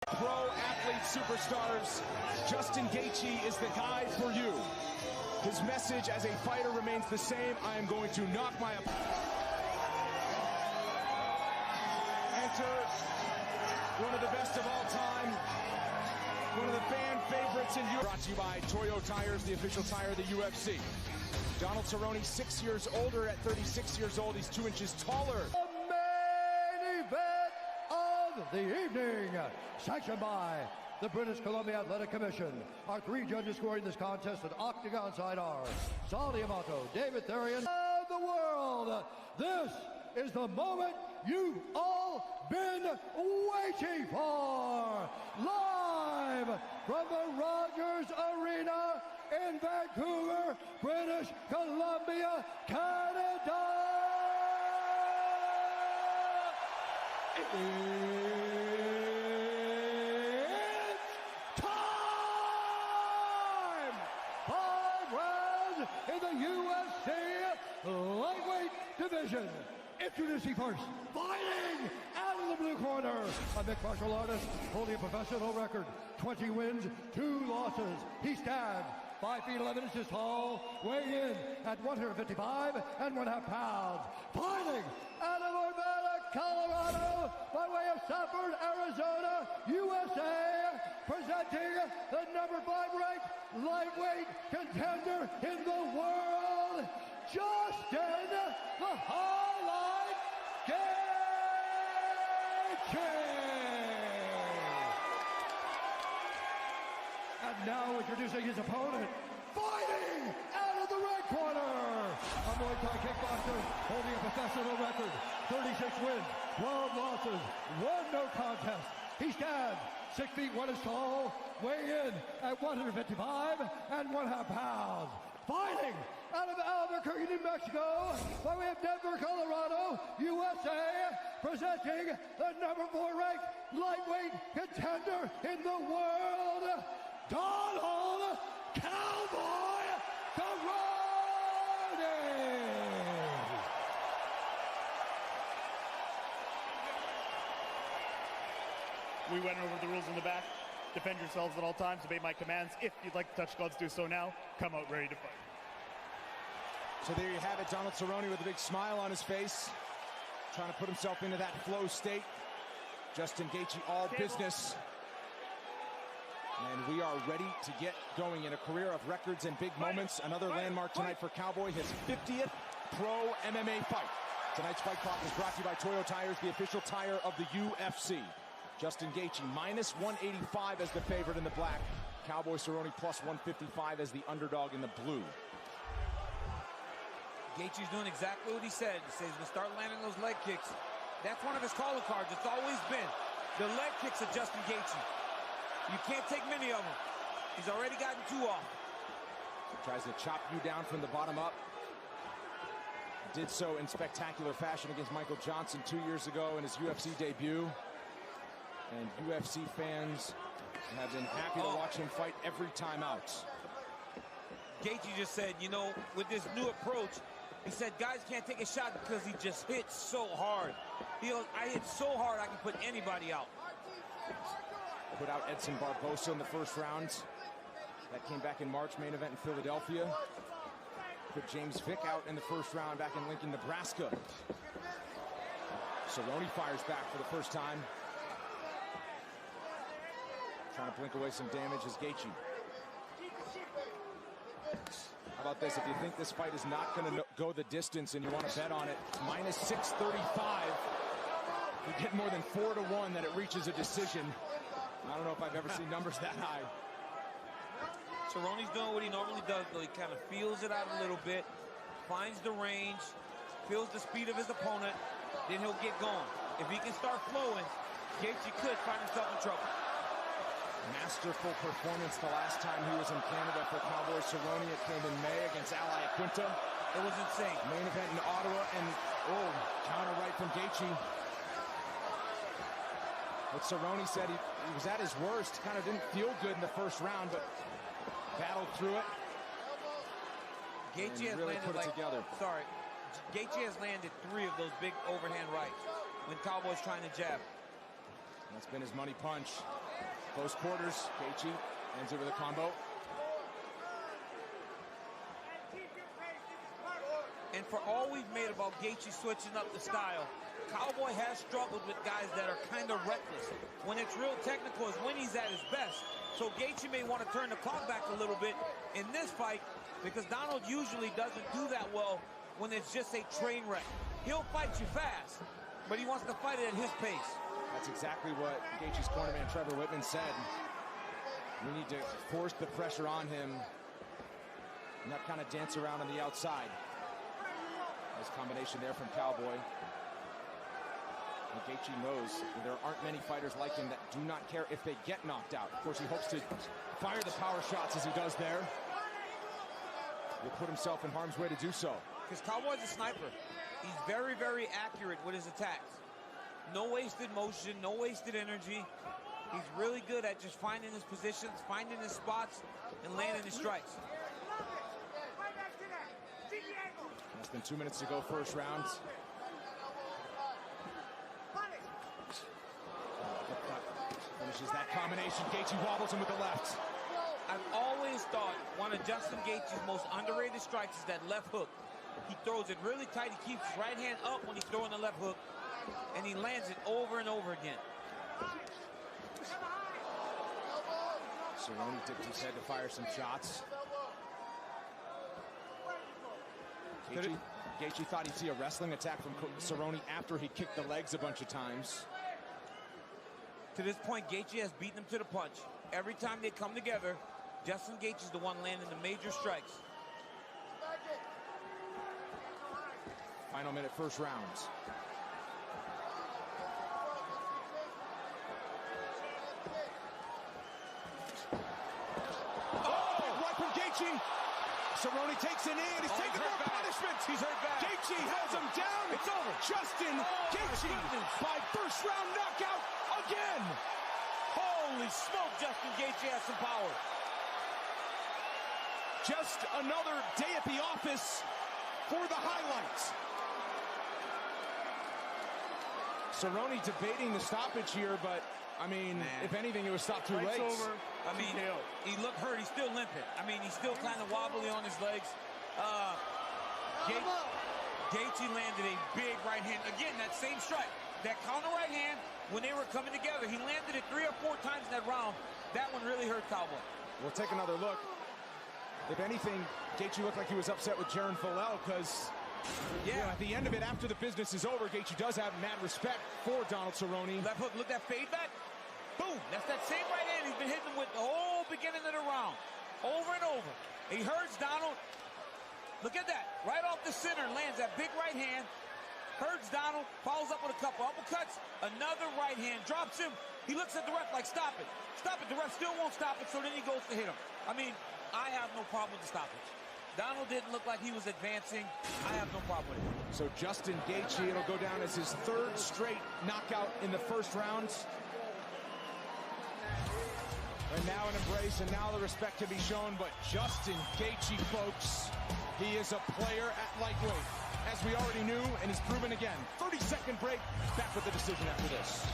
Pro athlete superstars, Justin Gaethje is the guy for you. His message as a fighter remains the same. I am going to knock my opponent. Enter one of the best of all time, one of the fan favorites in Europe. Brought to you by Toyo Tires, the official tire of the UFC. Gaethje-Cerrone, 6 years older. At 36 years old, he's 2 inches taller. The main event of the evening, sanctioned by the British Columbia Athletic Commission. Our 3 judges scoring this contest at octagon side are Sally Amato, David Therian of the world. This is the moment you've all been waiting for. Live from the Rogers Arena in Vancouver, British Columbia, Canada. It's time! 5 rounds in the UFC lightweight division. Introducing first, fighting out of the blue corner, a mixed martial artist holding a professional record, 20 wins, 2 losses. He stands 5 feet 11 inches tall, weighing in at 155 and 1/2 pounds. Fighting out of Urbana, Colorado, by way of Sanford, Arizona, USA, presenting the number 5 ranked lightweight contender in the world, Justin the Highlight Gaethje. And now introducing his opponent, fighting out of the red corner, a Muay Thai kickboxer holding a professional record, 36 wins, 12 losses, 1 no contest. He stands 6 feet 1 inch tall, weighing in at 155 and 1/2 pounds. Fighting out of Albuquerque, New Mexico, by way of Denver, Colorado, USA, presenting the number 4 ranked lightweight contender in the world, Donald Cowboy Cerrone. We went over the rules in the back. Defend yourselves at all times. Obey my commands. If you'd like to touch gloves, do so now. Come out ready to fight. So there you have it, Donald Cerrone with a big smile on his face, trying to put himself into that flow state. Justin Gaethje, all business. And we are ready to get going in a career of records and big moments. Another landmark tonight for Cowboy, his 50th pro MMA fight. Tonight's Fight Clock is brought to you by Toyo Tires, the official tire of the UFC. Justin Gaethje minus 185 as the favorite in the black. Cowboy Cerrone plus 155 as the underdog in the blue. Gaethje's doing exactly what he said. He says he's going to start landing those leg kicks. That's one of his calling cards. It's always been the leg kicks of Justin Gaethje. You can't take many of them. He's already gotten 2 off. Tries to chop you down from the bottom up. Did so in spectacular fashion against Michael Johnson 2 years ago in his UFC debut. And UFC fans have been happy to watch him fight every time out. Gaethje just said, you know, with this new approach, he said guys can't take a shot because he just hits so hard. He goes, I hit so hard I can put anybody out. Put out Edson Barbosa in the first round. That came back in March, main event in Philadelphia. Put James Vick out in the first round back in Lincoln, Nebraska. Cerrone fires back for the first time. Trying to blink away some damage is Gaethje. How about this? If you think this fight is not going to go the distance and you want to bet on it, minus 635. You get more than 4 to 1 that it reaches a decision. I don't know if I've ever seen numbers that high. Cerrone's doing what he normally does, though. He kind of feels it out a little bit, finds the range, feels the speed of his opponent, then he'll get going. If he can start flowing, Gaethje could find himself in trouble. Masterful performance the last time he was in Canada for Cowboy Cerrone. It came in May against Ally Aquinta. It was insane. Main event in Ottawa, and counter right from Gaethje. But Cerrone said he was at his worst. Kind of didn't feel good in the first round, but battled through it. Gaethje has really landed put it together. Sorry, Gaethje has landed 3 of those big overhand rights when Cowboy's trying to jab. That's been his money punch. Close quarters. Gaethje ends it with a combo. And for all we've made about Gaethje switching up the style, Cowboy has struggled with guys that are kind of reckless. When it's real technical is when he's at his best. So Gaethje may want to turn the clock back a little bit in this fight because Donald usually doesn't do that well when it's just a train wreck. He'll fight you fast, but he wants to fight it at his pace. That's exactly what Gaethje's cornerman Trevor Whitman said. We need to force the pressure on him, not kind of dance around on the outside. Nice combination there from Cowboy. And Gaethje knows there aren't many fighters like him that do not care if they get knocked out. Of course, he hopes to fire the power shots as he does there. He'll put himself in harm's way to do so. Because Cowboy's a sniper. He's very, very accurate with his attacks. No wasted motion, no wasted energy. He's really good at just finding his positions, finding his spots, and landing his strikes. Less than 2 minutes to go, first round. Finishes that combination. Gaethje wobbles him with the left. I've always thought one of Justin Gaethje's most underrated strikes is that left hook. He throws it really tight. He keeps his right hand up when he's throwing the left hook, and he lands it over and over again. Cerrone dipped his head to fire some shots. Gaethje thought he'd see a wrestling attack from Cerrone after he kicked the legs a bunch of times. To this point, Gaethje has beaten him to the punch. Every time they come together, Justin Gaethje is the one landing the major strikes. Final minute, first round. Oh, big right from Gaethje. Cerrone takes a knee and he's taking more punishment. He's hurt bad. Gaethje has him down. It's over. Justin Gaethje by first round knockout again. Holy smoke, Justin Gaethje has some power. Just another day at the office for the highlights. Cerrone debating the stoppage here, but I mean, if anything, it was stopped too late. I mean, he looked hurt. He's still limping. I mean, he's still kind of wobbly on his legs. Gaethje landed a big right hand. Again, that same strike. That counter right hand, when they were coming together, he landed it 3 or 4 times in that round. That one really hurt Cowboy. We'll take another look. If anything, Gaethje looked like he was upset with Jaron Fillell because at the end of it, after the business is over, Gaethje does have mad respect for Donald Cerrone. Left hook, look at that fade back. Boom, that's that same right hand he's been hitting with the whole beginning of the round. Over and over. He hurts Donald. Look at that. Right off the center, lands that big right hand. Hurts Donald, follows up with a couple uppercuts. Another right hand, drops him. He looks at the ref like, stop it. Stop it. The ref still won't stop it, so then he goes to hit him. I mean, I have no problem with the stoppage. Donald didn't look like he was advancing. I have no problem with it. So Justin Gaethje, it'll go down as his 3rd straight knockout in the first round. And now an embrace, and now the respect to be shown. But Justin Gaethje, folks, he is a player at lightweight, as we already knew, and he's proven again. 30-second break, back with the decision after this.